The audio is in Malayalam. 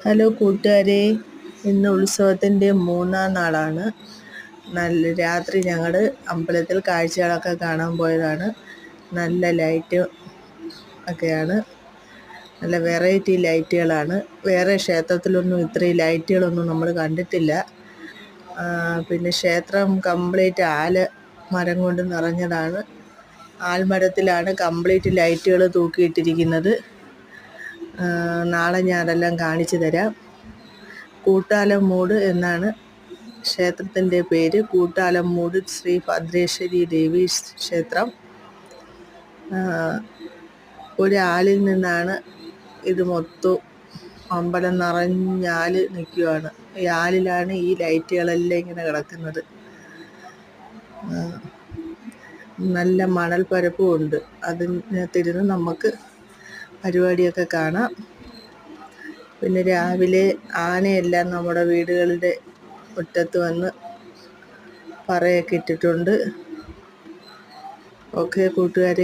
ഹലോ കൂട്ടുകാരെ, ഇന്ന് ഉത്സവത്തിൻ്റെ 3-ാം നാളാണ്. രാത്രി ഞങ്ങൾ അമ്പലത്തിൽ കാഴ്ചകളൊക്കെ കാണാൻ പോയതാണ്. നല്ല ലൈറ്റ് ഒക്കെയാണ്, നല്ല വെറൈറ്റി ലൈറ്റുകളാണ്. വേറെ ക്ഷേത്രത്തിലൊന്നും ഇത്രയും ലൈറ്റുകളൊന്നും നമ്മൾ കണ്ടിട്ടില്ല. പിന്നെ ക്ഷേത്രം കംപ്ലീറ്റ് മരം കൊണ്ട് നിറഞ്ഞതാണ്. ആൽമരത്തിലാണ് കംപ്ലീറ്റ് ലൈറ്റുകൾ തൂക്കിയിട്ടിരിക്കുന്നത്. നാളെ ഞാൻ അതെല്ലാം കാണിച്ചു തരാം. കൂട്ടാലംമൂട് എന്നാണ് ക്ഷേത്രത്തിൻ്റെ പേര്. കൂട്ടാലംമൂട് ശ്രീ ഭദ്രേശ്വരി ദേവി ക്ഷേത്രം. ഒരാലിൽ നിന്നാണ് ഇത് മൊത്തം. അമ്പലം നിറഞ്ഞാല് നിൽക്കുകയാണ്. ഈ ആലിലാണ് ഈ ലൈറ്റുകളെല്ലാം ഇങ്ങനെ കിടക്കുന്നത്. നല്ല മണൽ പരപ്പും ഉണ്ട്. അതിനകത്തിരുന്ന് നമുക്ക് പരിപാടിയൊക്കെ കാണാം. പിന്നെ രാവിലെ ആനയെല്ലാം നമ്മുടെ വീടുകളുടെ മുറ്റത്ത് വന്ന് പറയൊക്കെ ഇട്ടിട്ടുണ്ട്. ഓക്കെ കൂട്ടുകാരെ.